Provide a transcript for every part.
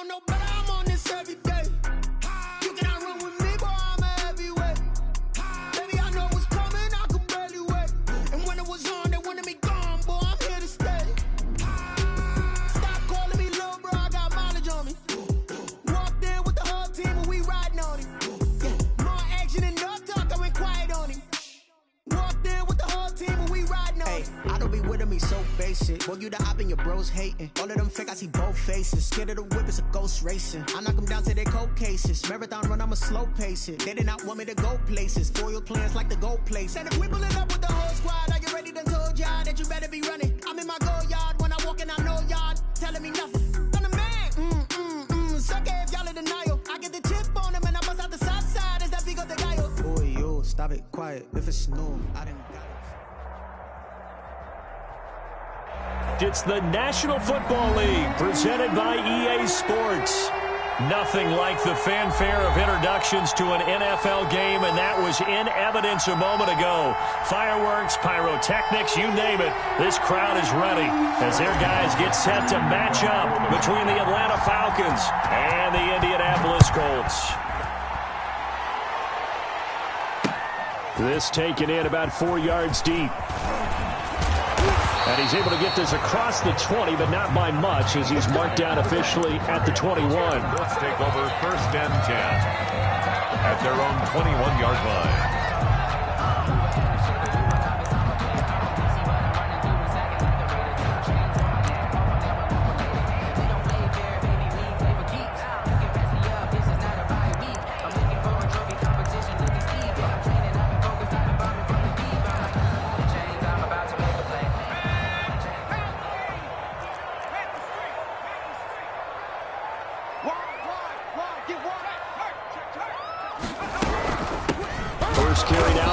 don't know, but I'm on this every day. You cannot run with me, boy, I'm a heavyweight. Baby, I know what's coming, I could barely wait. And when it was on, they wanted me gone, boy, I'm here to stay. Stop calling me little bro, I got mileage on me. Walked in with the whole team and we riding on him. Yeah, more action and no talk, I went quiet on him. Walked in with the whole team and we riding on him. I don't be with me so basic. Boy, you the op and your bros hating. All of them fake, I see both faces. Scared of the whip, it's a ghost racing. I knock them down to their cold cases. Marathon run, I'ma slow pace it. They did not want me to go places. Foil plans like the gold place. And if we pulling up with the whole squad, are you ready to told y'all that you better be running? I'm in my go yard. When I walk in, I know y'all telling me nothing. I'm the man. Sucker if y'all in denial. I get the chip on him and I bust out the south side. Is that Vigo de Gallo? Boy, yo, stop it, quiet. If it's snow, I didn't got it. It's the National Football League presented by EA Sports. Nothing like the fanfare of introductions to an NFL game, and that was in evidence a moment ago. Fireworks, pyrotechnics, you name it. This crowd is ready as their guys get set to match up between the Atlanta Falcons and the Indianapolis Colts. This taken in about 4 yards deep. And he's able to get this across the 20, but not by much, as he's marked down officially at the 21. Let's take over 1st and 10 at their own 21-yard line.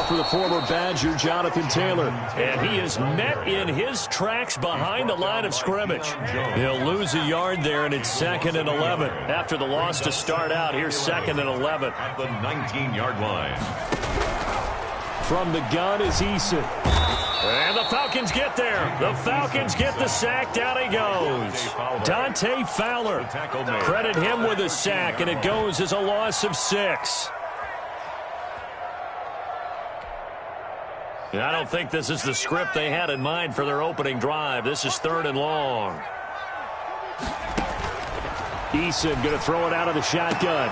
For the former Badger, Jonathan Taylor. And he is met in his tracks behind the line of scrimmage. He'll lose a yard there, and it's 2nd and 11. After the loss to start out, here's 2nd and 11. At the 19-yard line. From the gun is Eason. And the Falcons get there. The Falcons get the sack. Down he goes. Dante Fowler. Credit him with a sack, and it goes as a loss of 6. I don't think this is the script they had in mind for their opening drive. This is 3rd and long. Eason going to throw it out of the shotgun.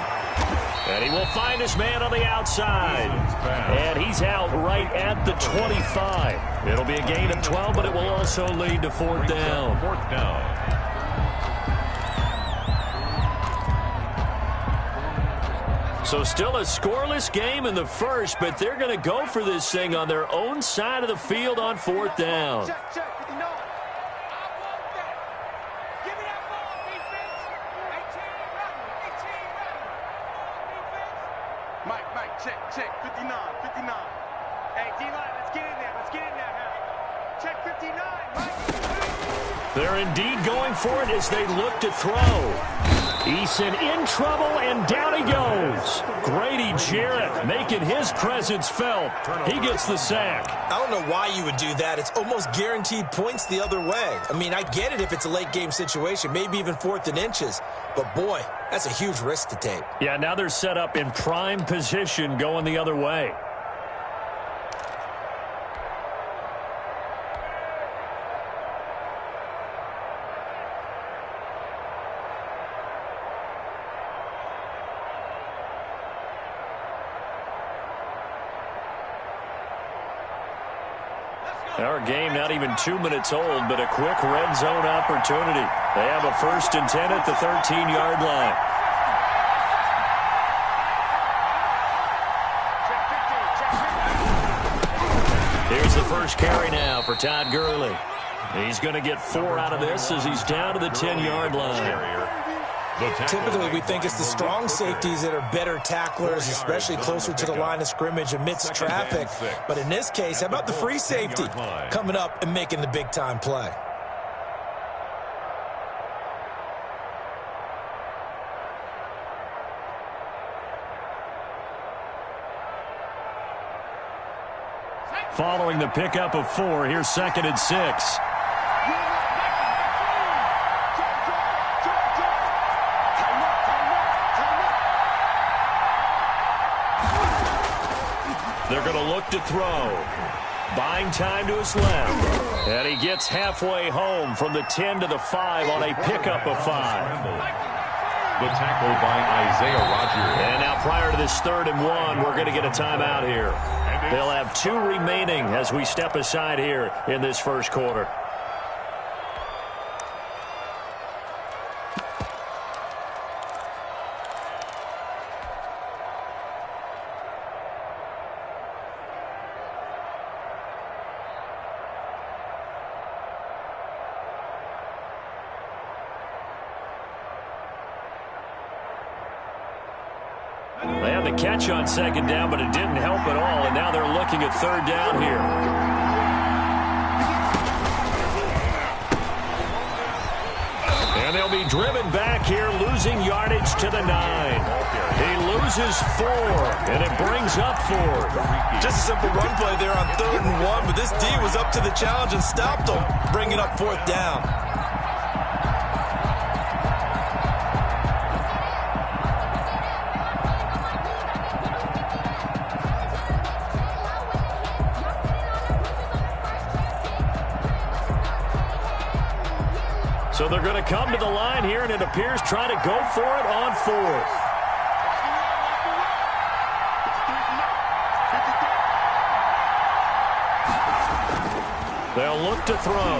And he will find his man on the outside. And he's out right at the 25. It'll be a gain of 12, but it will also lead to 4th down. 4th down. So still a scoreless game in the first, but they're going to go for this thing on their own side of the field on 4th down. Check. You know, I want that. Give me that ball, defense. 18 ready. Mike, check. 59. Hey, D-line, let's get in there. Hal. Check 59, Mike. They're indeed going for it as they look to throw. Eason in trouble, and down he goes. Grady Jarrett making his presence felt. He gets the sack. I don't know why you would do that. It's almost guaranteed points the other way. I mean, I get it if it's a late-game situation, maybe even 4th and inches. But, boy, that's a huge risk to take. Yeah, now they're set up in prime position going the other way. Our game not even 2 minutes old, but a quick red zone opportunity. They have a 1st and 10 at the 13-yard line. Here's the first carry now for Todd Gurley. He's going to get 4 out of this as he's down to the 10-yard line. Typically, we think it's the strong safeties that are better tacklers, especially closer to the line of scrimmage amidst traffic. But in this case, how about the free safety coming up and making the big-time play? Following the pickup of 4, here's 2nd and 6. They're going to look to throw. Buying time to his left. And he gets halfway home from the 10 to the 5 on a pickup of 5. The tackle by Isaiah Rodgers. And now prior to this 3rd and 1, we're going to get a timeout here. They'll have 2 remaining as we step aside here in this first quarter. They had the catch on 2nd down, but it didn't help at all, and now they're looking at 3rd down here. And they'll be driven back here, losing yardage to the 9. He loses 4, and it brings up 4. Just a simple run play there on 3rd and 1, but this D was up to the challenge and stopped them, bringing up 4th down. So they're going to come to the line here, and it appears trying to go for it on 4th. They'll look to throw.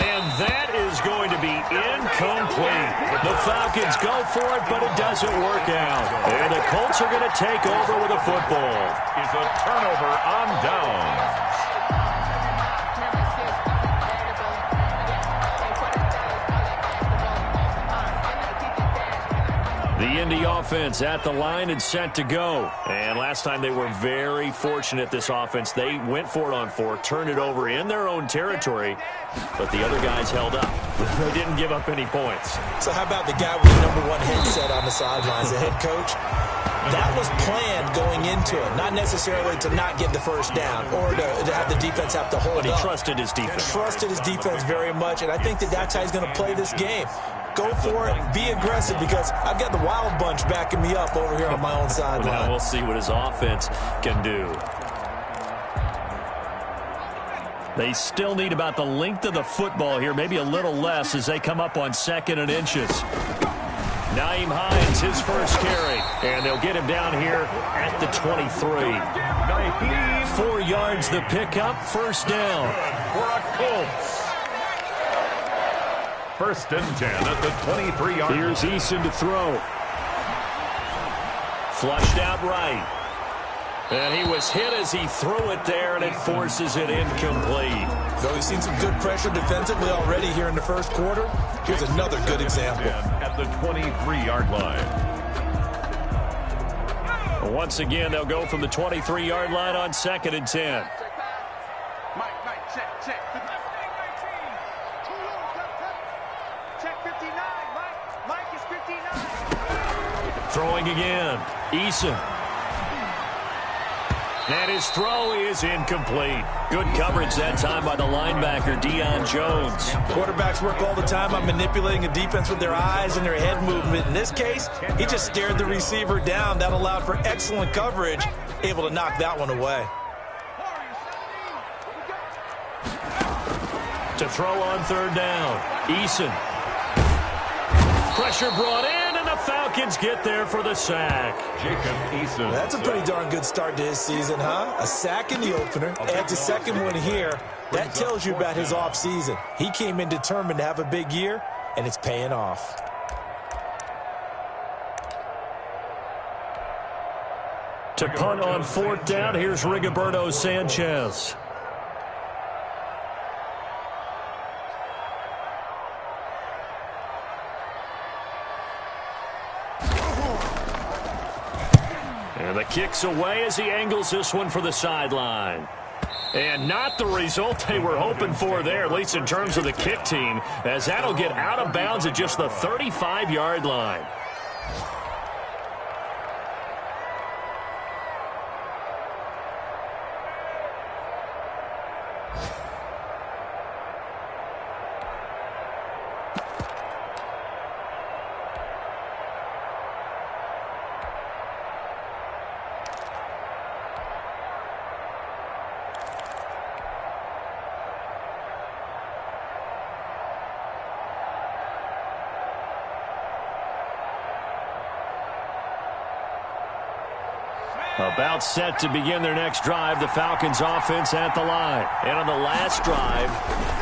And that is going to be incomplete. The Falcons go for it, but it doesn't work out. And the Colts are going to take over with a football. Is a turnover on downs. The Indy offense at the line and set to go. And last time they were very fortunate, this offense. They went for it on 4, turned it over in their own territory, but the other guys held up. They didn't give up any points. So how about the guy with the #1 headset on the sidelines, the head coach? That was planned going into it, not necessarily to not get the first down or to have the defense have to hold But he up. trusted his defense. Trusted his defense very much, and I think that's how he's going to play this game. Go for it, be aggressive, because I've got the wild bunch backing me up over here on my own sideline. Now we'll see what his offense can do. They still need about the length of the football here, maybe a little less as they come up on 2nd and inches. Naeem Hines, his first carry, and they'll get him down here at the 23. 4 yards the pickup, 1st down. For a Colts. 1st and 10 at the 23-yard line. Here's Eason to throw. Flushed out right. And he was hit as he threw it there, and it forces it incomplete. Though we've seen some good pressure defensively already here in the first quarter, here's another good example. At the 23-yard line. Once again, they'll go from the 23-yard line on 2nd and 10. Mike, check. Check 59, Mike is 59. Throwing again. Eason. And his throw is incomplete. Good coverage that time by the linebacker, Deion Jones. Quarterbacks work all the time on manipulating a defense with their eyes and their head movement. In this case, he just stared the receiver down. That allowed for excellent coverage, able to knock that one away. To throw on 3rd down. Eason. Pressure brought in, and the Falcons get there for the sack. Jacob Eason. That's a pretty darn good start to his season, huh? A sack in the opener, adds a 2nd one here. That tells you about his offseason. He came in determined to have a big year, and it's paying off. To punt on 4th down, here's Rigoberto Sanchez. And the kick's away as he angles this one for the sideline. And not the result they were hoping for there, at least in terms of the kick team, as that'll get out of bounds at just the 35-yard line. About set to begin their next drive, the Falcons offense at the line. And on the last drive,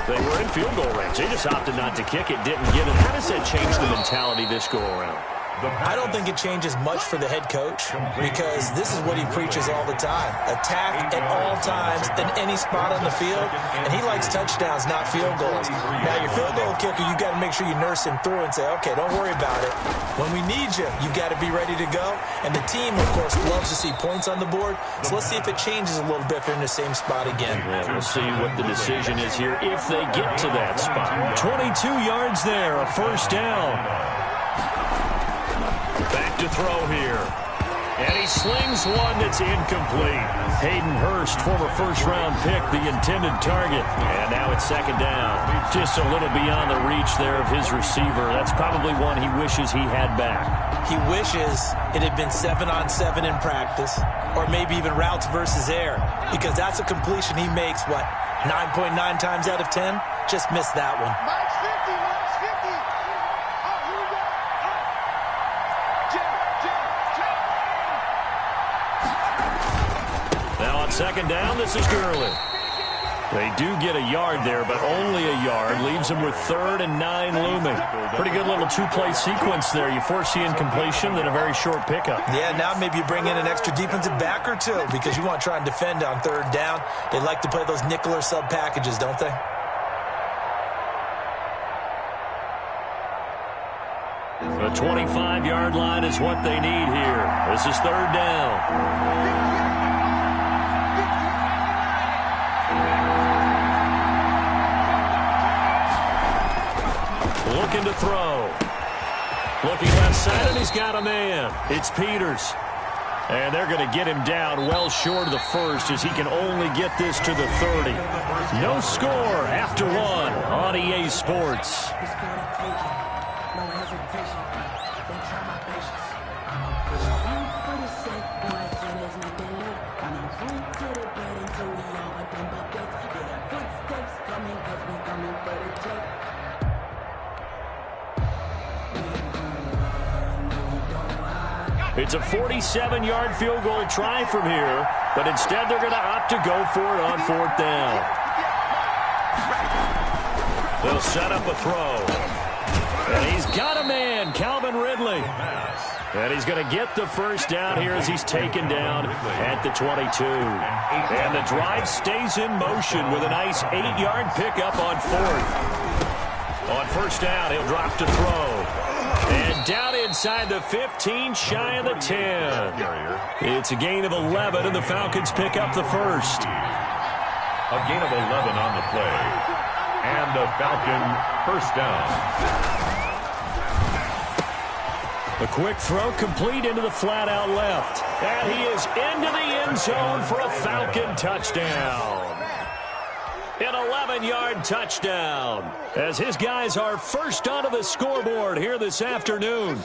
they were in field goal range. They just opted not to kick it, didn't get it. How does that change the mentality this go around? I don't think it changes much for the head coach because this is what he preaches all the time. Attack at all times in any spot on the field, and he likes touchdowns, not field goals. Now, your field goal kicker, you got to make sure you nurse him through and say, okay, don't worry about it. When we need you, you got to be ready to go. And the team, of course, loves to see points on the board, so let's see if it changes a little bit if they're in the same spot again. Yeah, we'll see what the decision is here if they get to that spot. 22 yards there, a first down. Back to throw here. And he slings one that's incomplete. Hayden Hurst, former first-round pick, the intended target. And now it's second down. Just a little beyond the reach there of his receiver. That's probably one he wishes he had back. He wishes it had been 7-on-7 in practice, or maybe even routes versus air, because that's a completion he makes, 9.9 times out of 10? Just missed that one. Second down, this is Gurley. They do get a yard there, but only a yard. Leaves them with 3rd and 9 looming. Pretty good little two-play sequence there. You force the incompletion, then a very short pickup. Yeah, now maybe you bring in an extra defensive back or two because you want to try and defend on 3rd down. They like to play those nickel or sub packages, don't they? The 25-yard line is what they need here. This is 3rd down. Looking to throw. Looking left side, and he's got a man. It's Peters. And they're going to get him down well short of the first as he can only get this to the 30. No score after one on EA Sports. It's a 47-yard field goal try from here, but instead they're going to opt to go for it on 4th down. They'll set up a throw. And he's got a man, Calvin Ridley. And he's going to get the first down here as he's taken down at the 22. And the drive stays in motion with a nice 8-yard pickup on 4th. On 1st down, he'll drop to throw. And down inside the 15, shy of the 10. It's a gain of 11, and the Falcons pick up the first. A gain of 11 on the play. And the Falcon first down. A quick throw complete into the flat out left. And he is into the end zone for a Falcon touchdown. An 11-yard touchdown as his guys are first onto the scoreboard here this afternoon.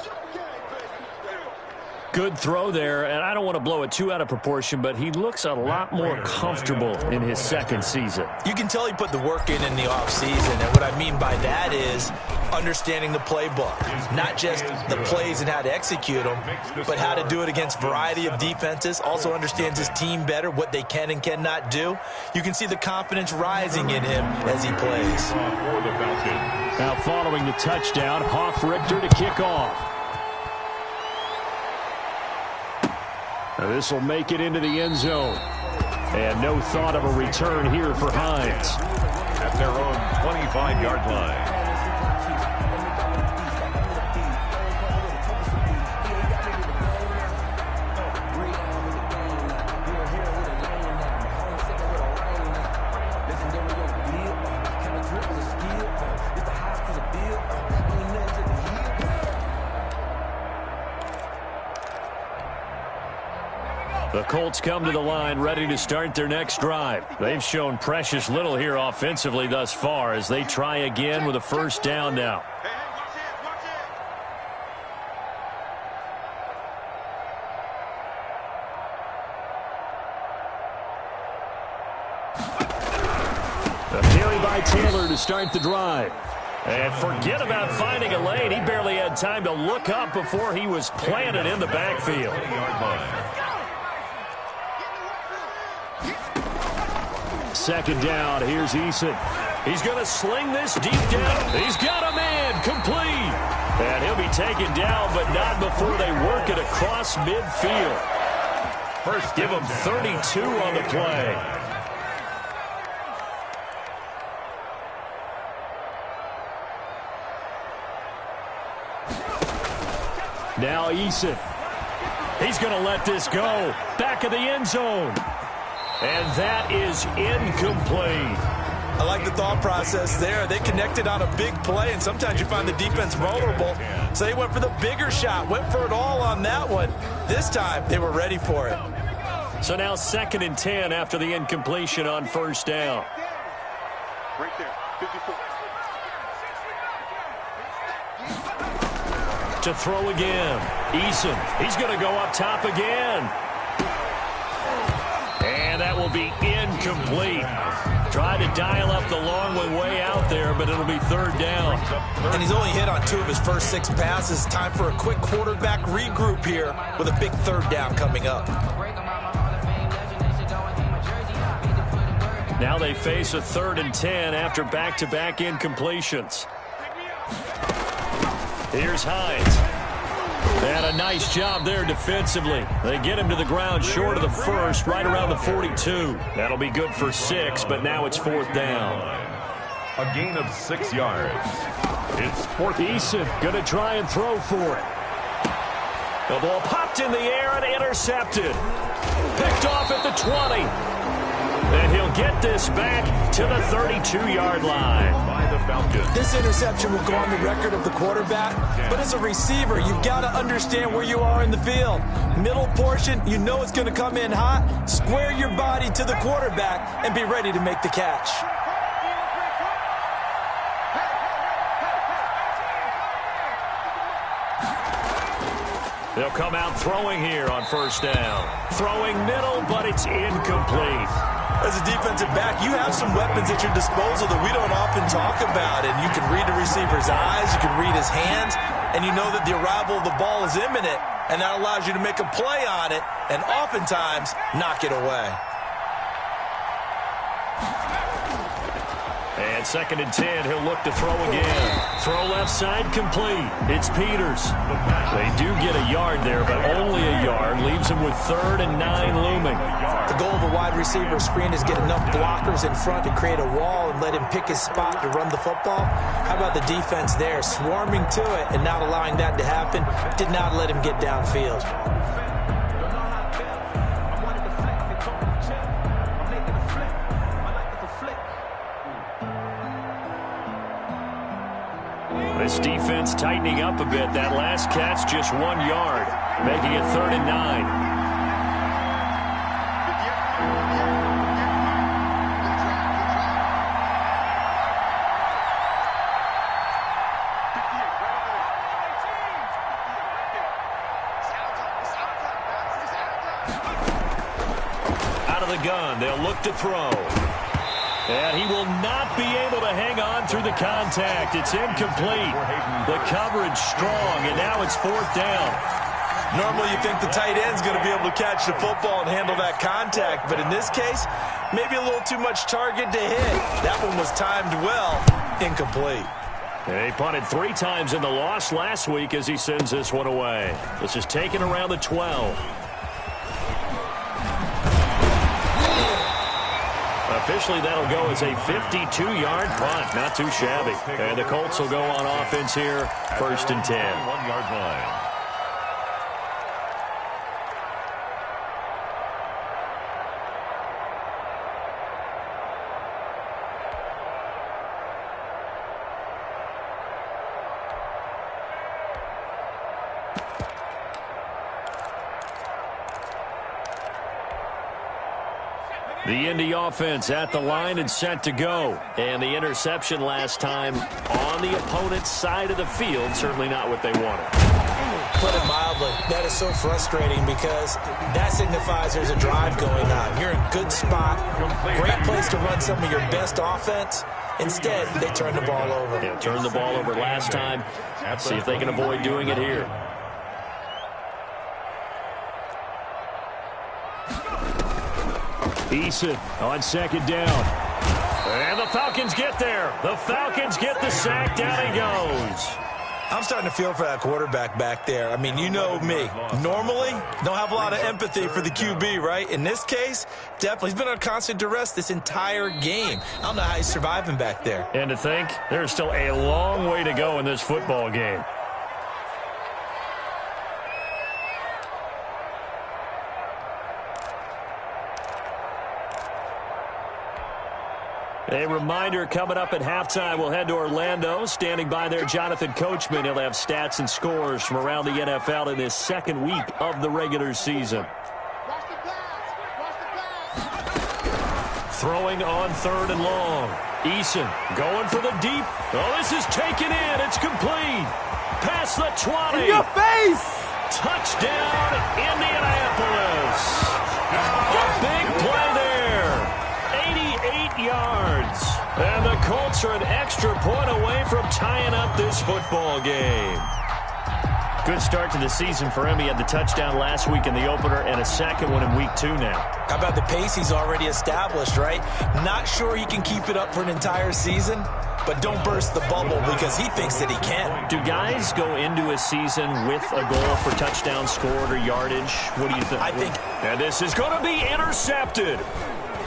Good throw there, and I don't want to blow it too out of proportion, but he looks a lot more comfortable in his second season. You can tell he put the work in the offseason, and what I mean by that is understanding the playbook. Not just the plays and how to execute them, but how to do it against a variety of defenses. Also understands his team better, what they can and cannot do. You can see the confidence rising in him as he plays. Now following the touchdown, Hoff-Richter to kick off. Now this will make it into the end zone. And no thought of a return here for Hines. At their own 25-yard line. The Colts come to the line ready to start their next drive. They've shown precious little here offensively thus far as they try again with a first down now. A carry by Taylor to start the drive. And forget about finding a lane. He barely had time to look up before he was planted in the backfield. second down. Here's Eason. He's going to sling this deep down. He's got a man complete. And he'll be taken down, but not before they work it across midfield. First, give him 32 on the play. Now Eason. He's going to let this go. Back of the end zone. And that is incomplete. I like the thought process there. They connected on a big play, and sometimes you find the defense vulnerable. So they went for the bigger shot, went for it all on that one. This time, they were ready for it. So now 2nd and 10 after the incompletion on first down. Right there, 54. To throw again. Eason. He's going to go up top again. And that will be incomplete. Try to dial up the long one way out there, but it'll be 3rd down. And he's only hit on 2 of his first 6 passes. Time for a quick quarterback regroup here with a big 3rd down coming up. Now they face a 3rd and 10 after back-to-back incompletions. Here's Hines. And a nice job there defensively. They get him to the ground short of the first, right around the 42. That'll be good for 6, but now it's 4th down. A gain of 6 yards. It's 4th. Eason going to try and throw for it. The ball popped in the air and intercepted. Picked off at the 20. And he'll get this back to the 32-yard line. By the Falcons. This interception will go on the record of the quarterback, but as a receiver, you've got to understand where you are in the field. Middle portion, you know it's going to come in hot. Square your body to the quarterback and be ready to make the catch. They'll come out throwing here on first down. Throwing middle, but it's incomplete. As a defensive back, you have some weapons at your disposal that we don't often talk about. And you can read the receiver's eyes, you can read his hands, and you know that the arrival of the ball is imminent. And that allows you to make a play on it and oftentimes knock it away. And 2nd and 10, he'll look to throw again. Throw left side complete. It's Peters. They do get a yard there, but only a yard. Leaves him with 3rd and 9 looming. The goal of a wide receiver screen is get enough blockers in front to create a wall and let him pick his spot to run the football. How about the defense there, swarming to it and not allowing that to happen? Did not let him get downfield. This defense tightening up a bit. That last catch just 1 yard, making it 3rd and 9. Out of the gun, they'll look to throw. And he will not be able to hang on through the contact. It's incomplete. The coverage strong, and now it's 4th down. Normally you think the tight end's going to be able to catch the football and handle that contact, but in this case, maybe a little too much target to hit. That one was timed well. Incomplete. He punted 3 times in the loss last week as he sends this one away. This is taken around the 12. Officially, that'll go as a 52-yard punt. Not too shabby. And the Colts will go on offense here, 1st and 10. 1-yard line. The Indy offense at the line and set to go. And the interception last time on the opponent's side of the field. Certainly not what they wanted. Put it mildly, that is so frustrating because that signifies there's a drive going on. You're in a good spot, great place to run some of your best offense. Instead, they turn the ball over. Yeah, turned the ball over last time. See if they can avoid doing it here. Eason on second down. And the Falcons get there. The Falcons get the sack. Down he goes. I'm starting to feel for that quarterback back there. I mean, you know me. Normally, don't have a lot of empathy for the QB, right? In this case, definitely. He's been under constant duress this entire game. I don't know how he's surviving back there. And to think, there's still a long way to go in this football game. A reminder, coming up at halftime, we'll head to Orlando. Standing by there, Jonathan Coachman. He'll have stats and scores from around the NFL in this second week of the regular season. Throwing on third and long. Eason going for the deep. Oh, this is taken in. It's complete. Past the 20. In your face! Touchdown, Indianapolis. A big play there. 88 yards. And the Colts are an extra point away from tying up this football game. Good start to the season for him. He had the touchdown last week in the opener and a second one in week 2 now. How about the pace he's already established, right? Not sure he can keep it up for an entire season, but don't burst the bubble because he thinks that he can. Do guys go into a season with a goal for touchdown scored or yardage? What do you think? I think. And this is going to be intercepted.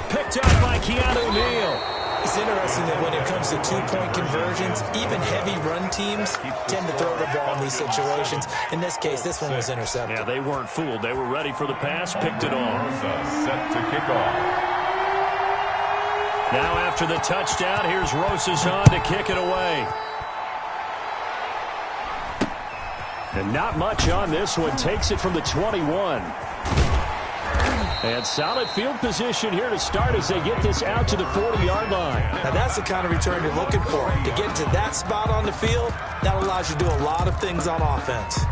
Picked out by Keanu Neal. It's interesting that when it comes to two-point conversions, even heavy run teams tend to throw the ball in these situations. In this case, this one was intercepted. Yeah, they weren't fooled. They were ready for the pass, picked it off. Set to kick off. Now after the touchdown, here's Rosazon to kick it away. And not much on this one. Takes it from the 21. And solid field position here to start as they get this out to the 40-yard line. Now that's the kind of return you're looking for. To get to that spot on the field, that allows you to do a lot of things on offense.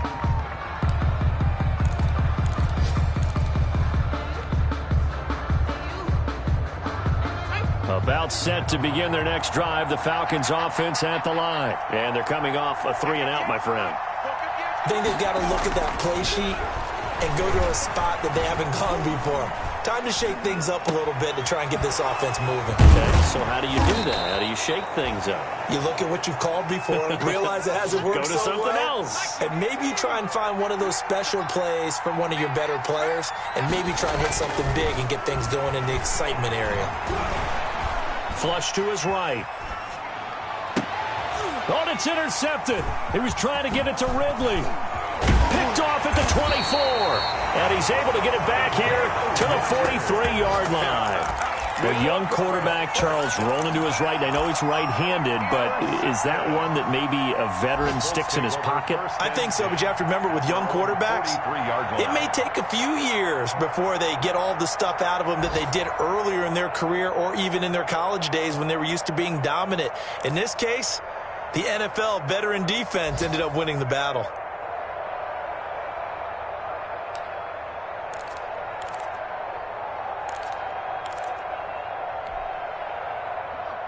About set to begin their next drive, the Falcons offense at the line. And they're coming off a 3-and-out, my friend. I think they've got to look at that play sheet and go to a spot that they haven't gone before. Time to shake things up a little bit to try and get this offense moving. Okay, so how do you do that? How do you shake things up? You look at what you've called before, realize it hasn't worked so well. Go to something else. And maybe you try and find one of those special plays from one of your better players, and maybe try and hit something big and get things going in the excitement area. Flush to his right. Oh, it's intercepted. He was trying to get it to Ridley. Picked off at the 24. And he's able to get it back here to the 43-yard line. The young quarterback, Charles, rolling to his right. I know he's right-handed, but is that one that maybe a veteran sticks in his pocket? I think so, but you have to remember with young quarterbacks, it may take a few years before they get all the stuff out of them that they did earlier in their career or even in their college days when they were used to being dominant. In this case, the NFL veteran defense ended up winning the battle.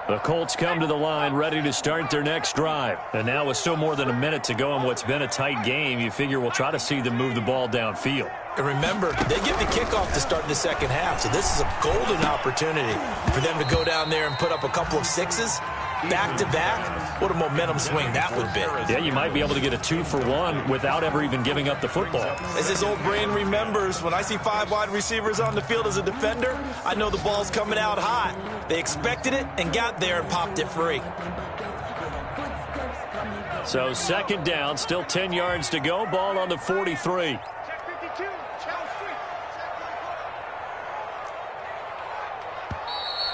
The Colts come to the line ready to start their next drive. And now with still more than a minute to go in what's been a tight game, you figure we'll try to see them move the ball downfield. And remember, they get the kickoff to start the second half, so this is a golden opportunity for them to go down there and put up a couple of sixes back-to-back. What a momentum swing that would be. Yeah, you might be able to get a 2-for-1 without ever even giving up the football. As his old brain remembers, when I see 5 wide receivers on the field as a defender, I know the ball's coming out hot. They expected it and got there and popped it free. So second down, still 10 yards to go. Ball on the 43.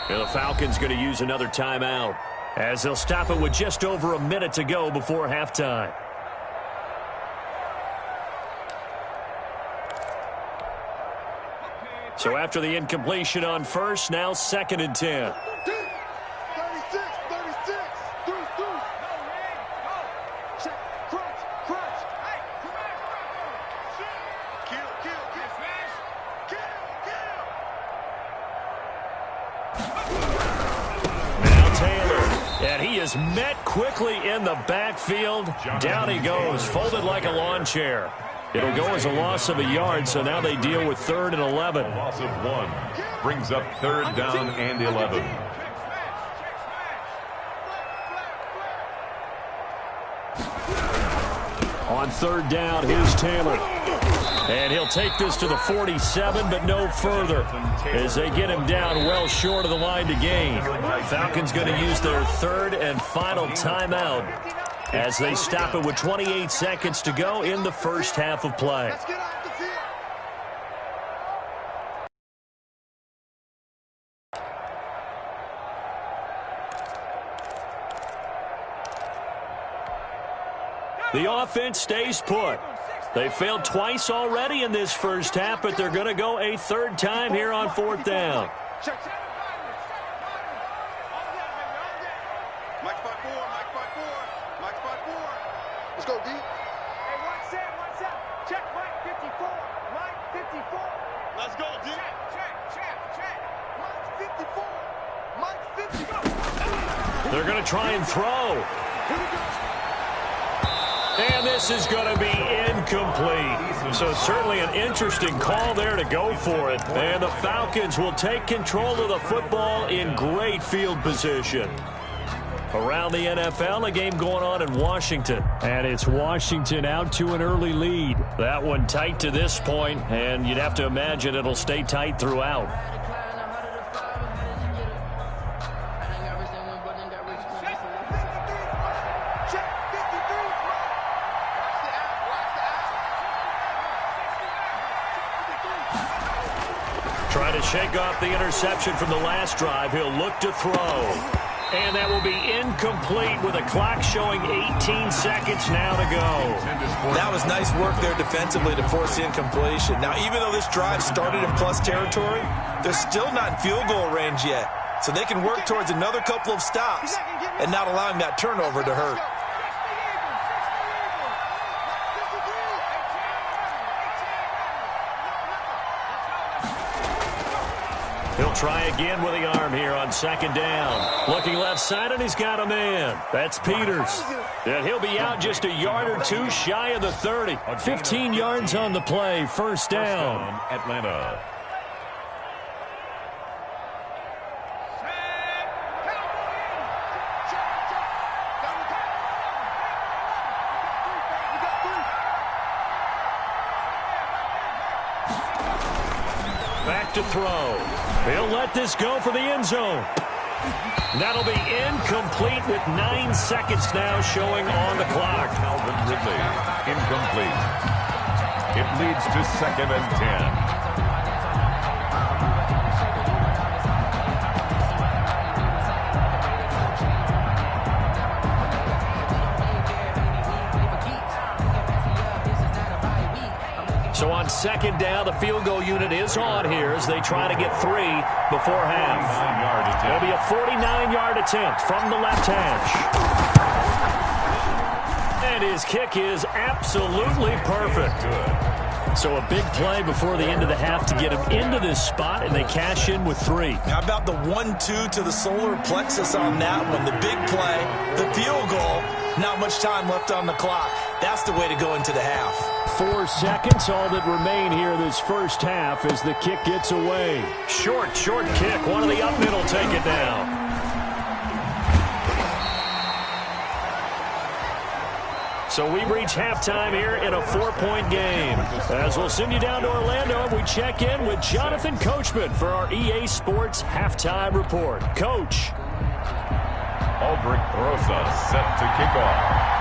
And the Falcons going to use another timeout, as they'll stop it with just over a minute to go before halftime. So after the incompletion on first, now 2nd and 10. 36, 36, deuce, deuce. Check, crunch. Hey, kill, smash. Kill. Now Taylor, and he is met quickly in the backfield. Down he goes, folded like a lawn chair. It'll go as a loss of a yard, so now they deal with 3rd and 11. A loss of 1 brings up 3rd down and 11. On 3rd down, here's Taylor. And he'll take this to the 47, but no further, as they get him down well short of the line to gain. Falcons going to use their 3rd and final timeout as they stop it with 28 seconds to go in the first half of play. Let's get off the field. The offense stays put. They failed twice already in this first half, but they're going to go a 3rd time here on 4th down. Check. Mike spot 4. Mike spot 4. Let's go, D. Hey, 1-7. Check Mike 54. Mike 54. Let's go, D. Check. Mike 54. Mike 54. They're going to try and throw. Here we go. And this is going to be incomplete. So certainly an interesting call there to go for it. And the Falcons will take control of the football in great field position. Around the NFL, a game going on in Washington. And it's Washington out to an early lead. That one tight to this point, and you'd have to imagine it'll stay tight throughout. Trying to shake off the interception from the last drive. He'll look to throw. And that will be incomplete with a clock showing 18 seconds now to go. That was nice work there defensively to force the incompletion. Now, even though this drive started in plus territory, they're still not in field goal range yet. So they can work towards another couple of stops and not allowing that turnover to hurt. He'll try again with the arm here on 2nd down. Looking left side, and he's got a man. That's Peters. And he'll be out just a yard or two shy of the 30. 15 yards on the play, 1st down. Atlanta. Back to throw. He'll let this go for the end zone. That'll be incomplete with 9 seconds now showing on the clock. Calvin Ridley, incomplete. It leads to 2nd and 10. So on 2nd down, the field goal unit is on here as they try to get 3 before half. It'll be a 49-yard attempt from the left hash. And his kick is absolutely perfect. So a big play before the end of the half to get him into this spot, and they cash in with 3. How about the 1-2 to the solar plexus on that one? The big play, the field goal, not much time left on the clock. That's the way to go into the half. 4 seconds, all that remain here this first half as the kick gets away. Short kick. One of the up middle take it down. So we reach halftime here in a 4-point game. As we'll send you down to Orlando, and we check in with Jonathan Coachman for our EA Sports Halftime Report. Coach. Aldrich Rosa set to kick off.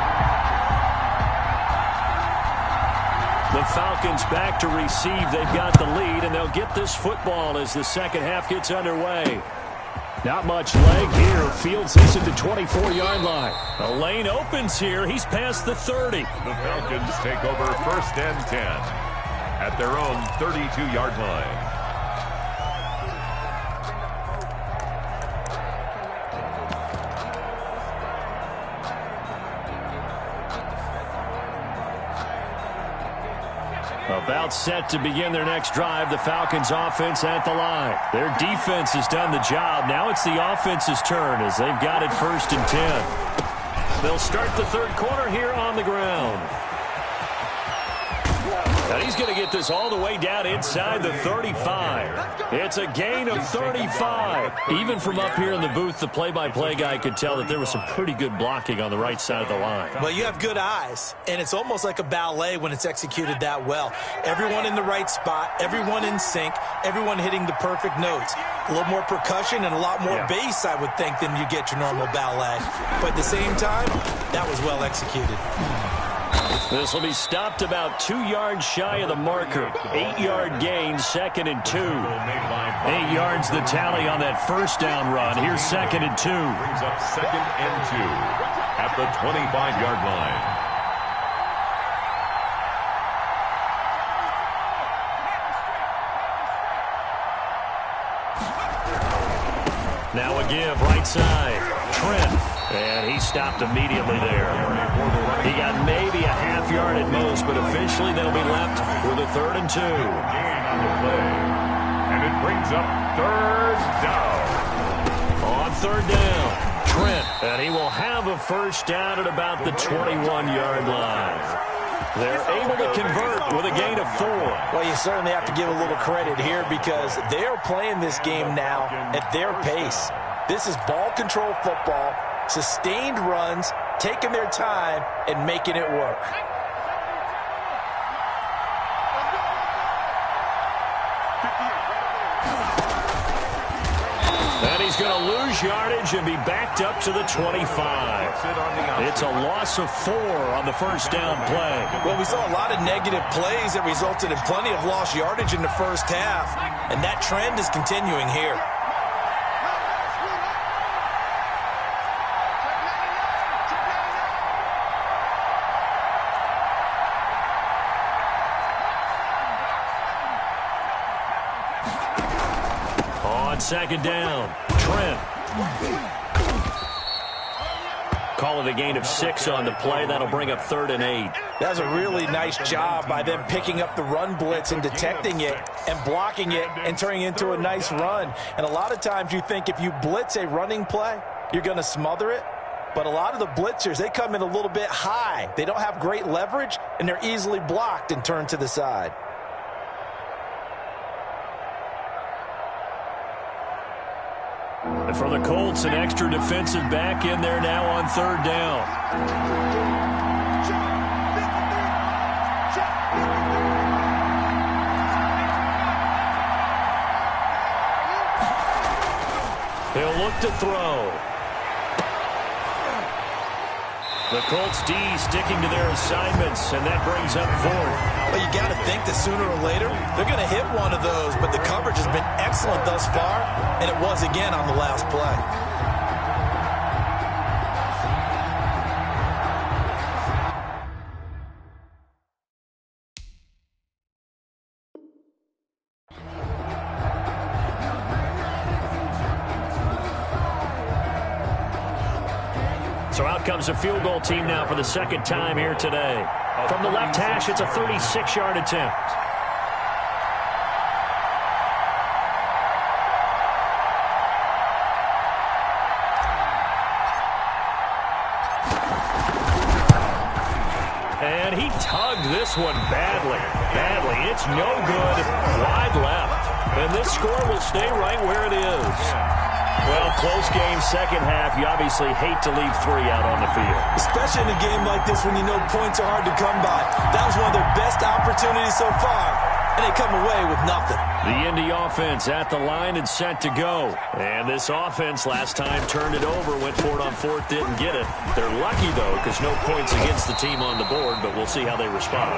The Falcons back to receive. They've got the lead, and they'll get this football as the second half gets underway. Not much leg here. Fields this at the 24-yard line. The lane opens here. He's past the 30. The Falcons take over 1st and 10 at their own 32-yard line. About set to begin their next drive, the Falcons offense at the line. Their defense has done the job. Now it's the offense's turn as they've got it 1st and 10. They'll start the 3rd quarter here on the ground. And he's going to get this all the way down inside the 35. It's a gain of 35. Even from up here in the booth, the play-by-play guy could tell that there was some pretty good blocking on the right side of the line. Well, you have good eyes, and it's almost like a ballet when it's executed that well. Everyone in the right spot, everyone in sync, everyone hitting the perfect notes. A little more percussion and a lot more bass, I would think, than you get your normal ballet. But at the same time, that was well executed. This will be stopped about 2 yards shy of the marker. 8-yard gain, 2nd and 2. 8 yards the tally on that first down run. Here's 2nd and 2. Brings up 2nd and 2 at the 25-yard line. Now a give, right side. Trent. And he stopped immediately there. He got maybe a half yard at most, but officially they'll be left with a 3rd and 2. Gain on the play. And it brings up 3rd down. On 3rd down, Trent. And he will have a first down at about the 21-yard line. They're able to convert with a gain of 4. Well, you certainly have to give a little credit here because they're playing this game now at their pace. This is ball control football, sustained runs, taking their time, and making it work. And he's going to lose yardage and be backed up to the 25. It's a loss of 4 on the first down play. Well, we saw a lot of negative plays that resulted in plenty of lost yardage in the first half, and that trend is continuing here. On 2nd down, Trent. Call it a gain of 6 on the play. That'll bring up 3rd and 8. That was a really nice job by them picking up the run blitz and detecting it and blocking it and turning it into a nice run. And a lot of times you think if you blitz a running play, you're going to smother it. But a lot of the blitzers, they come in a little bit high. They don't have great leverage, and they're easily blocked and turned to the side. And for the Colts, an extra defensive back in there now on 3rd down. He'll look to throw. The Colts D sticking to their assignments, and that brings up 4th. Well, you got to think that sooner or later they're going to hit one of those, but the coverage has been excellent thus far, and it was again on the last play. So out comes the field goal team now for the 2nd time here today. From the left hash, it's a 36-yard attempt. And he tugged this one badly. It's no good. Wide left. And this score will stay right where it is. Well, close game, 2nd half. You obviously hate to leave 3 out on the field. Especially in a game like this when you know points are hard to come by. That was one of their best opportunities so far, and they come away with nothing. The Indy offense at the line and set to go. And this offense last time turned it over, went for it on 4th, didn't get it. They're lucky, though, because no points against the team on the board, but we'll see how they respond.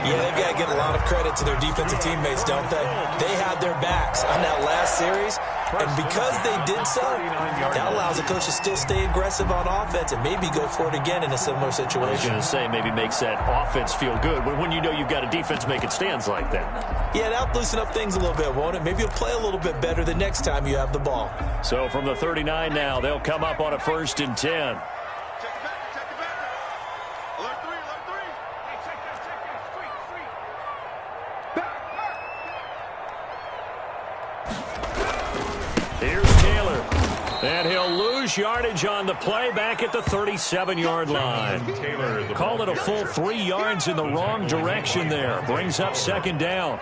Yeah, they've got to give a lot of credit to their defensive teammates, don't they? They had their backs on that last series, and because they did so, that allows the coach to still stay aggressive on offense and maybe go for it again in a similar situation. I was going to say, maybe makes that offense feel good when you know you've got a defense making stands like that. Yeah, that'll loosen up things a little bit, won't it? Maybe you'll play a little bit better the next time you have the ball. So from the 39 now, they'll come up on a 1st and 10. Check it back. Alert 3. Hey, check that. Street. Here's Taylor. And he'll lose gains yardage on the play back at the 37-yard line. Call it a full 3 yards in the wrong direction there. Brings up second down.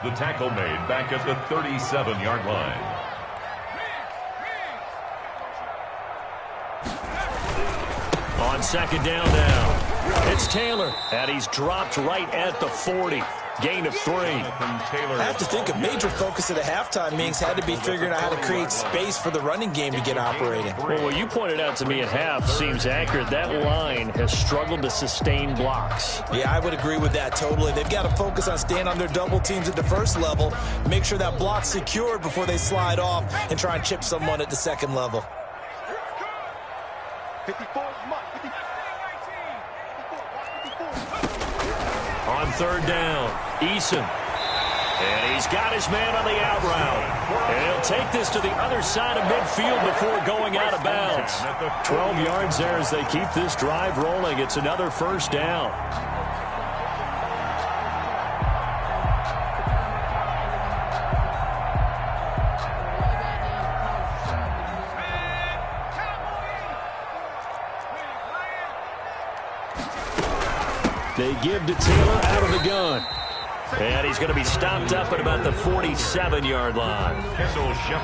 The tackle made back at the 37-yard line. On second down now, it's Taylor, and he's dropped right at the 40. Gain of 3. I have to think a major focus at the halftime means had to be figuring out how to create space for the running game to get operating. Well, what you pointed out to me at half seems accurate. That line has struggled to sustain blocks. Yeah, I would agree with that totally. They've got to focus on staying on their double teams at the first level, make sure that block's secured before they slide off and try and chip someone at the second level. 54, On third down, Eason. And he's got his man on the out route. And he'll take this to the other side of midfield before going out of bounds. 12 yards there as they keep this drive rolling. It's another first down. They give to Taylor out of the gun. And he's going to be stopped up at about the 47-yard line.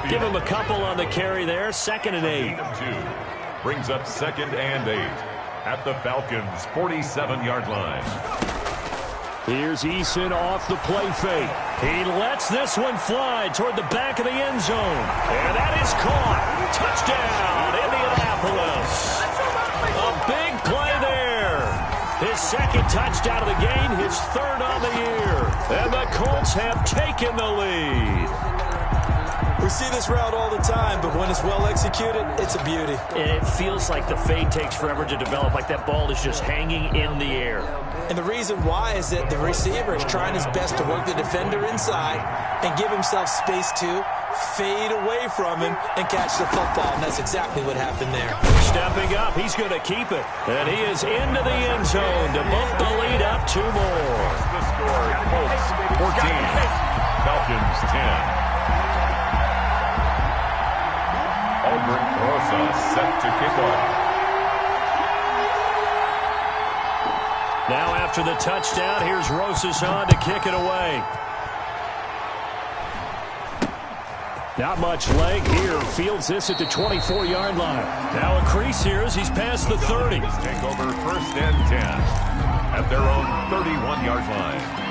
Give him a couple on the carry there. 2nd and 8. Brings up 2nd and 8 at the Falcons' 47-yard line. Here's Eason off the play fake. He lets this one fly toward the back of the end zone. And that is caught. Touchdown, Indianapolis. A big play there. His 2nd touchdown of the game, his 3rd on the year. And the Colts have taken the lead. We see this route all the time, but when it's well executed, it's a beauty. And it feels like the fade takes forever to develop, like that ball is just hanging in the air. And the reason why is that the receiver is trying his best to work the defender inside and give himself space to fade away from him and catch the football. And that's exactly what happened there. Stepping up, he's going to keep it. And he is into the end zone to bump the lead up 2 more. The score, Colts 14, Falcons 10. Albert Rosa set to kick off. Now after the touchdown, here's Rosas on to kick it away. Not much leg here. Fields this at the 24-yard line. Now a crease here as he's past the 30. Take over 1st and 10 at their own 31-yard line.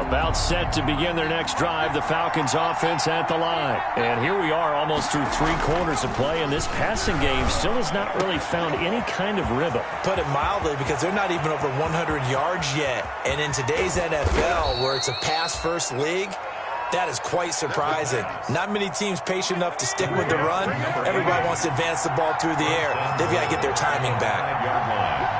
About set to begin their next drive, the Falcons offense at the line. And here we are almost through 3 quarters of play, and this passing game still has not really found any kind of rhythm. Put it mildly, because they're not even over 100 yards yet. And in today's NFL, where it's a pass-first league, that is quite surprising. Not many teams patient enough to stick with the run. Everybody wants to advance the ball through the air. They've got to get their timing back.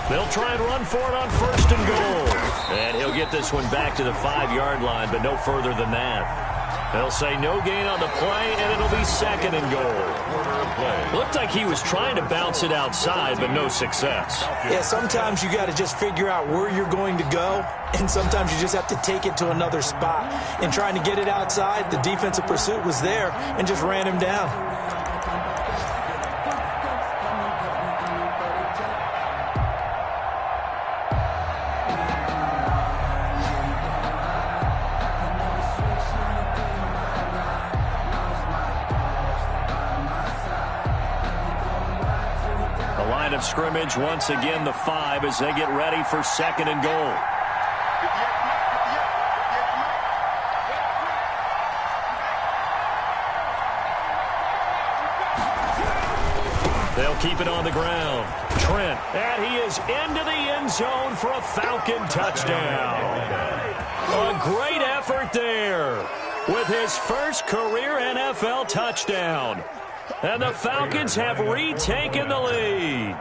They'll try and run for it on 1st and goal. And he'll get this one back to the 5-yard line, but no further than that. They'll say no gain on the play, and it'll be 2nd and goal. Looked like he was trying to bounce it outside, but no success. Yeah, sometimes you got to just figure out where you're going to go, and sometimes you just have to take it to another spot. And trying to get it outside, the defensive pursuit was there and just ran him down. Of scrimmage once again the 5 as they get ready for 2nd and goal. They'll keep it on the ground. Trent, and he is into the end zone for a Falcon touchdown. A great effort there with his first career NFL touchdown. And the Falcons have retaken the lead.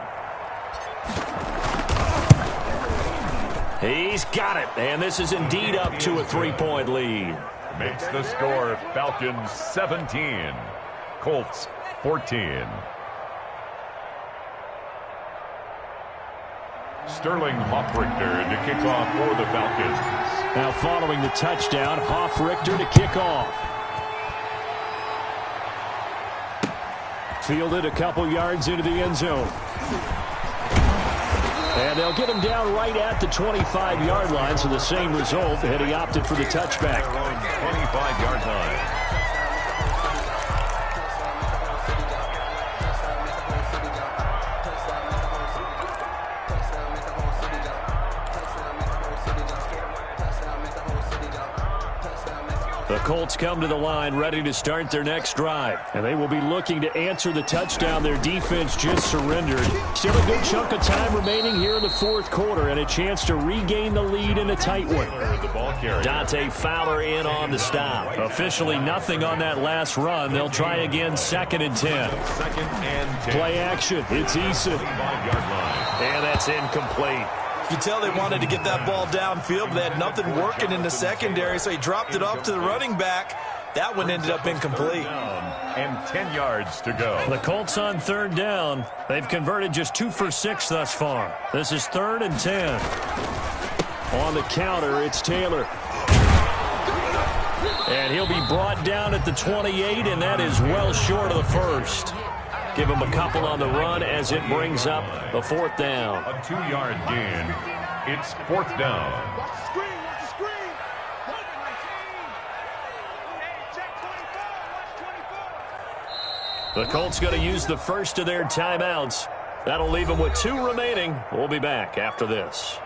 He's got it, and this is indeed up to a 3-point lead. Makes the score Falcons 17, Colts 14. Sterling Hoffrichter to kick off for the Falcons. Now following the touchdown, Hoffrichter to kick off. Fielded a couple yards into the end zone. And they'll get him down right at the 25-yard line, so the same result, and he opted for the touchback. 25-yard line. The Colts come to the line ready to start their next drive. And they will be looking to answer the touchdown their defense just surrendered. Still a good chunk of time remaining here in the fourth quarter and a chance to regain the lead in a tight one. Dante Fowler in on the stop. Officially nothing on that last run. They'll try again 2nd and 10. 2nd and 10. Play action. It's Eason. 5-yard line. And that's incomplete. You can tell they wanted to get that ball downfield, but they had nothing working in the secondary, so he dropped it off to the running back. That one ended up incomplete. And 10 yards to go. The Colts on 3rd down. They've converted just 2 for 6 thus far. This is 3rd and 10. On the counter, it's Taylor. And he'll be brought down at the 28, and that is well short of the first. Give him a couple on the run as it brings up a 4th down. A 2-yard gain. It's 4th down. Watch the screen, watch the screen. Check 24, watch 24. The Colts going to use the first of their timeouts. That'll leave them with 2 remaining. We'll be back after this.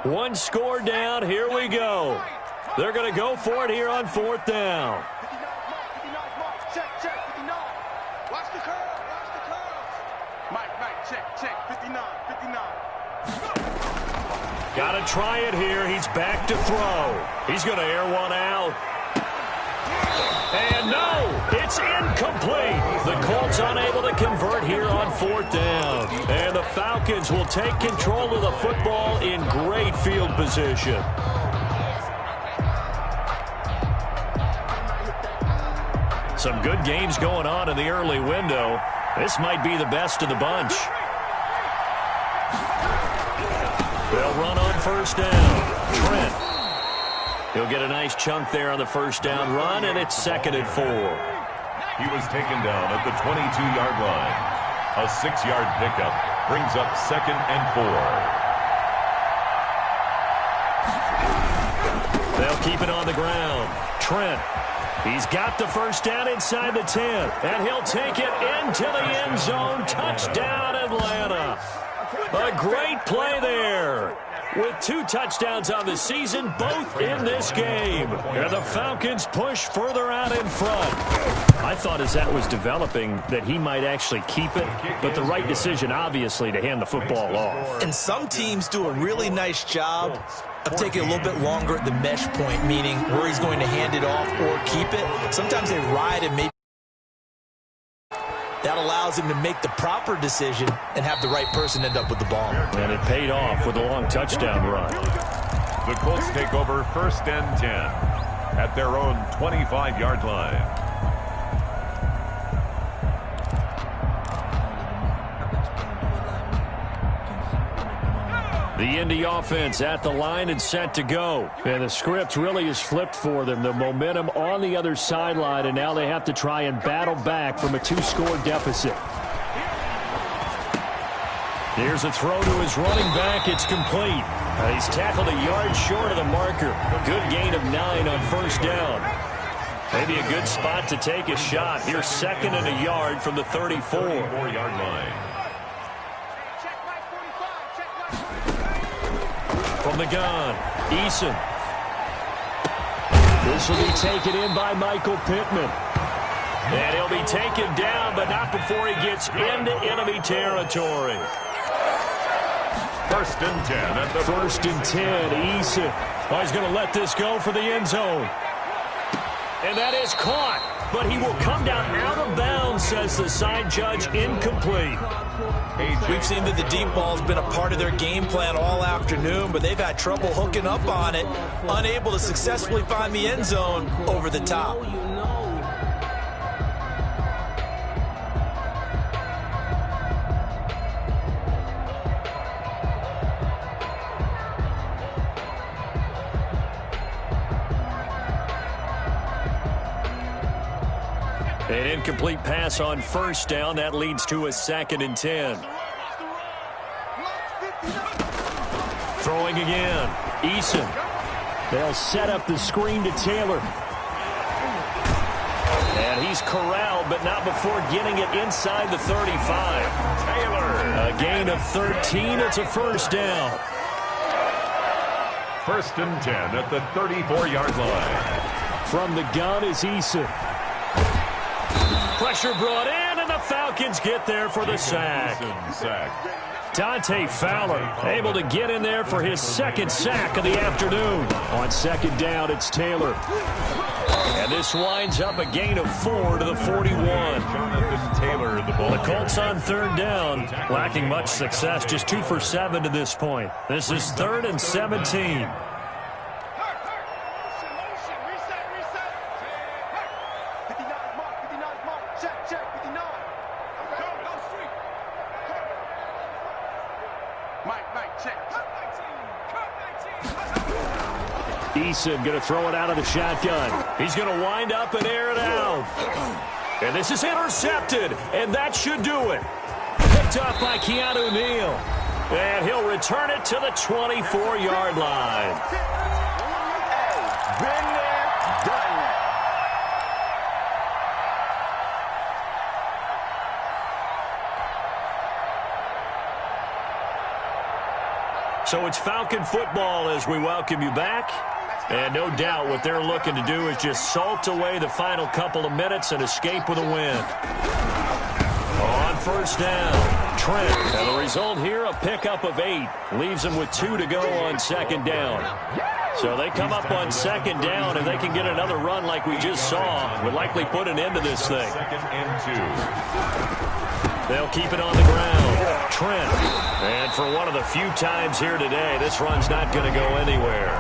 One score down. Here we go. They're going to go for it here on 4th down. 59 mark. Check, 59. Watch the curve, watch the curves. Mike, check, 59. Got to try it here. He's back to throw. He's going to air one out. And no, it's incomplete. The Colts unable to convert here on 4th down. And the Falcons will take control of the football in great field position. Some good games going on in the early window. This might be the best of the bunch. They'll run on 1st down. Trent. He'll get a nice chunk there on the 1st down run, and it's 2nd and 4. He was taken down at the 22-yard line. A 6-yard pickup brings up 2nd and 4. They'll keep it on the ground. Trent. He's got the 1st down inside the 10, and he'll take it into the end zone. Touchdown, Atlanta. A great play there. With 2 touchdowns on the season, both in this game. And the Falcons push further out in front. I thought as that was developing that he might actually keep it, but the right decision, obviously, to hand the football off. And some teams do a really nice job of taking a little bit longer at the mesh point, meaning where he's going to hand it off or keep it. Sometimes they ride and maybe that allows him to make the proper decision and have the right person end up with the ball. And it paid off with a long touchdown run. The Colts take over 1st and 10 at their own 25-yard line. The Indy offense at the line and set to go. And the script really is flipped for them. The momentum on the other sideline, and now they have to try and battle back from a 2-score deficit. Here's a throw to his running back. It's complete. He's tackled a yard short of the marker. Good gain of 9 on 1st down. Maybe a good spot to take a shot. Here's 2nd and a yard from the 34-yard line. From the gun, Eason. This will be taken in by Michael Pittman. And he'll be taken down, but not before he gets into enemy territory. 1st and 10 at the 1st and 10, Eason. Oh, he's going to let this go for the end zone. And that is caught. but he will come down out of bounds, says the side judge, incomplete. We've seen that the deep ball has been a part of their game plan all afternoon, but they've had trouble hooking up on it, unable to successfully find the end zone over the top. An incomplete pass on first down. That leads to a 2nd and 10. Throwing again. Eason. They'll set up the screen to Taylor. And he's corralled, but not before getting it inside the 35. Taylor. A gain of 13. It's a first down. 1st and 10 at the 34-yard line. From the gun is Eason. Pressure brought in, and the Falcons get there for the sack. Dante Fowler able to get in there for his 2nd sack of the afternoon. On 2nd down, it's Taylor. And this winds up a gain of 4 to the 41. The Colts on 3rd down, lacking much success, just 2 for 7 to this point. This is 3rd and 17. Eason going to throw it out of the shotgun. He's going to wind up and air it out. And this is intercepted, and that should do it. Picked up by Keanu Neal. And he'll return it to the 24-yard line. Been there, done that. So it's Falcon football as we welcome you back. And no doubt what they're looking to do is just salt away the final couple of minutes and escape with a win. On first down, Trent. And the result here, a pickup of 8. Leaves them with 2 to go on 2nd down. So they come up on 2nd down, and they can get another run like we just saw. Would likely put an end to this thing. 2nd and 2. They'll keep it on the ground. Trent. And for one of the few times here today, this run's not going to go anywhere.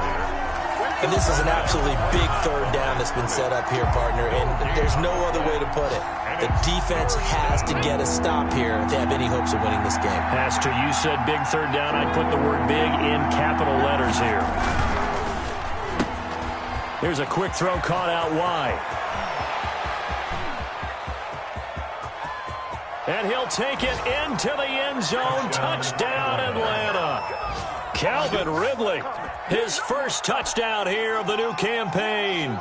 And this is an absolutely big 3rd down that's been set up here, partner, and there's no other way to put it. The defense has to get a stop here if they have any hopes of winning this game. Pastor, you said big 3rd down. I'd put the word big in capital letters here. Here's a quick throw caught out wide. And he'll take it into the end zone. Touchdown, Atlanta. Calvin Ridley, his first touchdown here of the new campaign.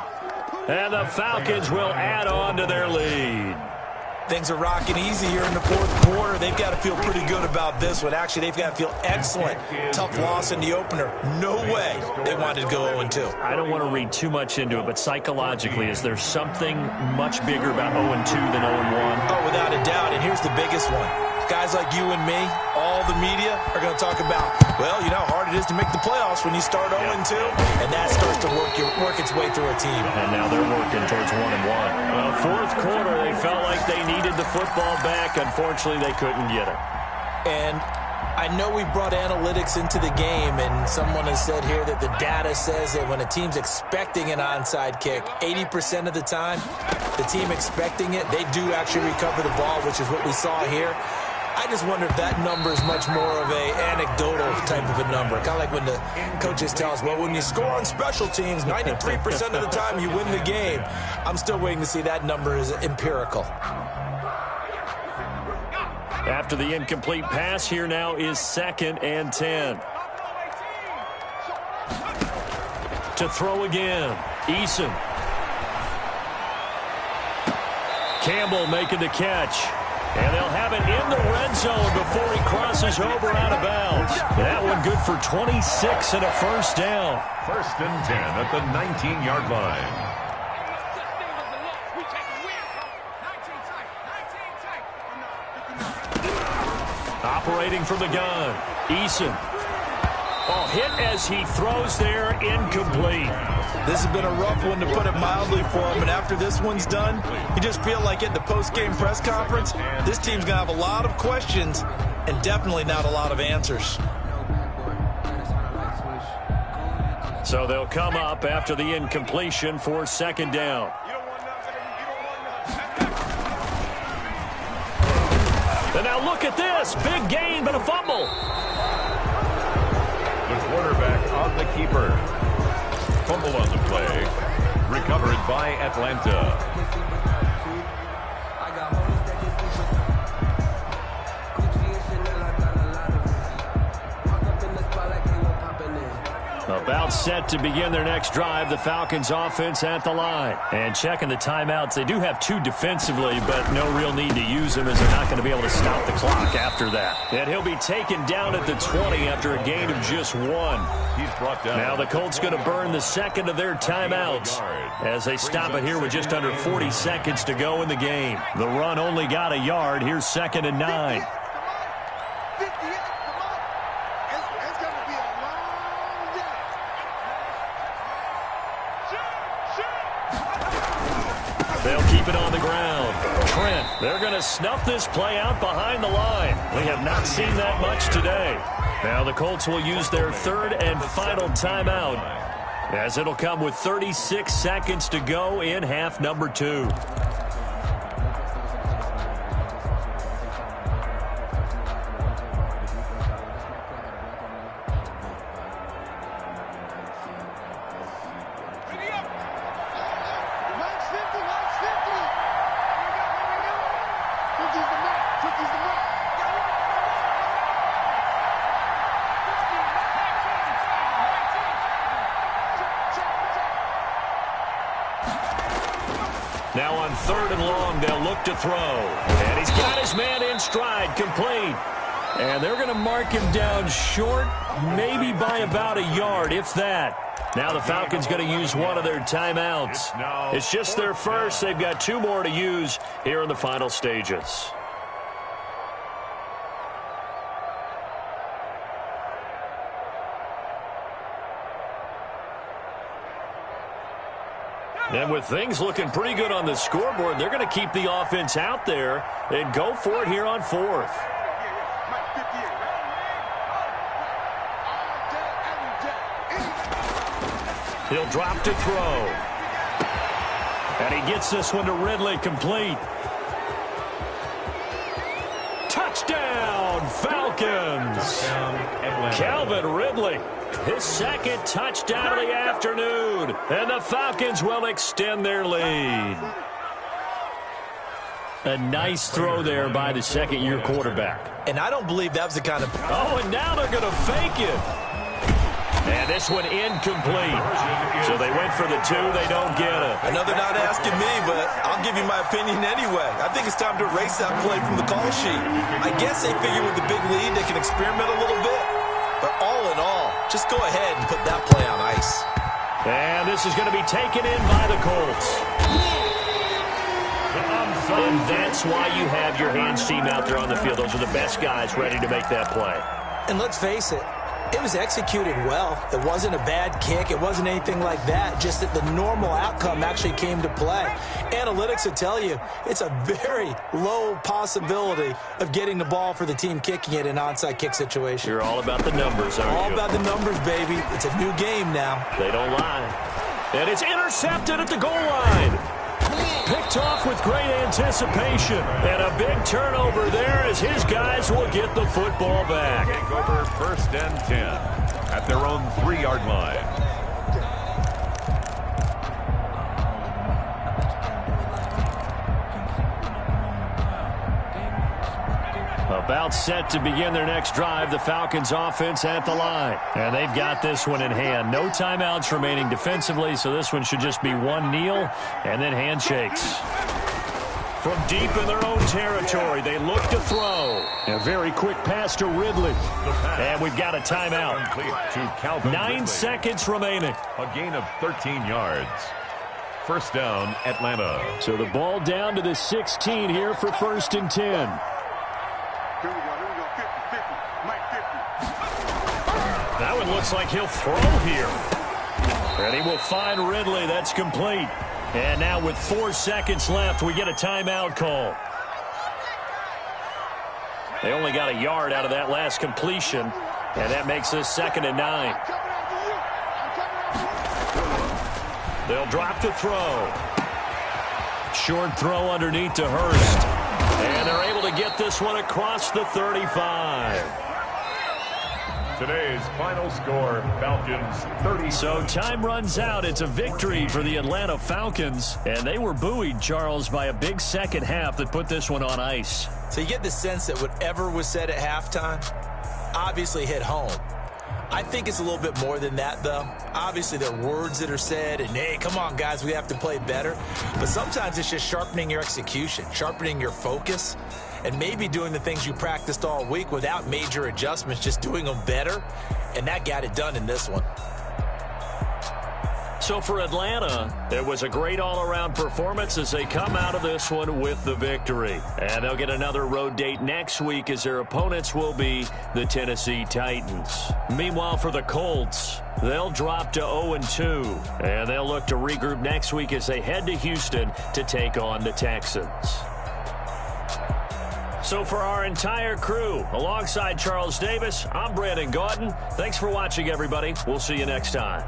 And the Falcons will add on to their lead. Things are rocking easy here in the 4th quarter. They've got to feel pretty good about this one. Actually, they've got to feel excellent. Tough loss in the opener. No way they wanted to go 0-2. I don't want to read too much into it, but psychologically, is there something much bigger about 0-2 than 0-1? Oh, without a doubt, and here's the biggest one. Guys like you and me, all the media, are going to talk about, well, you know how hard it is to make the playoffs when you start 0-2, and that starts to work its way through a team. And now they're working towards 1-1. Well, 4th quarter, they felt like they needed the football back. Unfortunately, they couldn't get it. And I know we brought analytics into the game, and someone has said here that the data says that when a team's expecting an onside kick, 80% of the time, the team expecting it, they do actually recover the ball, which is what we saw here. I just wonder if that number is much more of a anecdotal type of a number. Kind of like when the coaches tell us, well, when you score on special teams, 93% of the time you win the game. I'm still waiting to see that number is empirical. After the incomplete pass, here now is 2nd and 10. To throw again, Eason. Campbell making the catch. And they'll have it in the red zone before he crosses over out of bounds. That one good for 26 and a first down. 1st and 10 at the 19-yard line. Operating from the gun, Eason. Oh, hit as he throws there, incomplete. This has been a rough one, to put it mildly, for him. And after this one's done, you just feel like at the post-game press conference, this team's going to have a lot of questions and definitely not a lot of answers. So they'll come up after the incompletion for second down. And now look at this. Big gain, but a fumble. The quarterback on the keeper. Fumble on the play. Recovered by Atlanta. About set to begin their next drive, the Falcons offense at the line. And checking the timeouts, they do have 2 defensively, but no real need to use them as they're not going to be able to stop the clock after that. And he'll be taken down at the 20 after a gain of just 1. He's brought down. Now the Colts going to burn the second of their timeouts as they stop it here with just under 40 seconds to go in the game. The run only got a yard. Here's 2nd and 9. They'll keep it on the ground. Trent, they're going to snuff this play out behind the line. We have not seen that much today. Now the Colts will use their 3rd and final timeout, as it'll come with 36 seconds to go in half number 2. Now on 3rd and long, they'll look to throw. And he's got his man in stride, complete. And they're going to mark him down short, maybe by about a yard, if that. Now the Falcons going to use one of their timeouts. It's just their first. They've got 2 more to use here in the final stages. And with things looking pretty good on the scoreboard, they're going to keep the offense out there and go for it here on 4th. He'll drop to throw. And he gets this one to Ridley, complete. Touchdown, Falcons! Calvin Ridley, his 2nd touchdown of the afternoon. And the Falcons will extend their lead. A nice throw there by the 2nd-year quarterback. And I don't believe that was the kind of... Oh, and now they're going to fake it. And this one incomplete. So they went for the 2. They don't get it. I know they're not asking me, but I'll give you my opinion anyway. I think it's time to erase that play from the call sheet. I guess they figure with the big lead they can experiment a little bit. But all in all, just go ahead and put that play on ice. And this is going to be taken in by the Colts. And that's why you have your hands team out there on the field. Those are the best guys ready to make that play. And let's face it, it was executed well. It wasn't a bad kick. It wasn't anything like that. Just that the normal outcome actually came to play. Analytics will tell you it's a very low possibility of getting the ball for the team kicking it in an onside kick situation. You're all about the numbers, aren't you? All about the numbers, baby. It's a new game now. They don't lie. And it's intercepted at the goal line. Picked off with great anticipation. And a big turnover there as his guys will get the football back. Take over 1st and 10 at their own 3-yard line. About set to begin their next drive, the Falcons offense at the line. And they've got this one in hand. No timeouts remaining defensively, so this one should just be one kneel and then handshakes. From deep in their own territory, they look to throw. A very quick pass to Ridley. And we've got a timeout. 9 seconds remaining. A gain of 13 yards. 1st down, Atlanta. So the ball down to the 16 here for 1st and 10. Here we go, 50, Mike 50. That one looks like he'll throw here. And he will find Ridley. That's complete. And now with 4 seconds left, we get a timeout call. They only got a yard out of that last completion, and that makes this 2nd and 9. They'll drop to throw. Short throw underneath to Hurst. And they're able to get this one across the 35. Today's final score, Falcons 30. So time runs out. It's a victory for the Atlanta Falcons. And they were buoyed, Charles, by a big second half that put this one on ice. So you get the sense that whatever was said at halftime obviously hit home. I think it's a little bit more than that, though. Obviously, there are words that are said, and, hey, come on, guys, we have to play better. But sometimes it's just sharpening your execution, sharpening your focus, and maybe doing the things you practiced all week without major adjustments, just doing them better. And that got it done in this one. So for Atlanta, it was a great all-around performance as they come out of this one with the victory. And they'll get another road date next week as their opponents will be the Tennessee Titans. Meanwhile, for the Colts, they'll drop to 0-2. And they'll look to regroup next week as they head to Houston to take on the Texans. So for our entire crew, alongside Charles Davis, I'm Brandon Gaudin. Thanks for watching, everybody. We'll see you next time.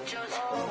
Just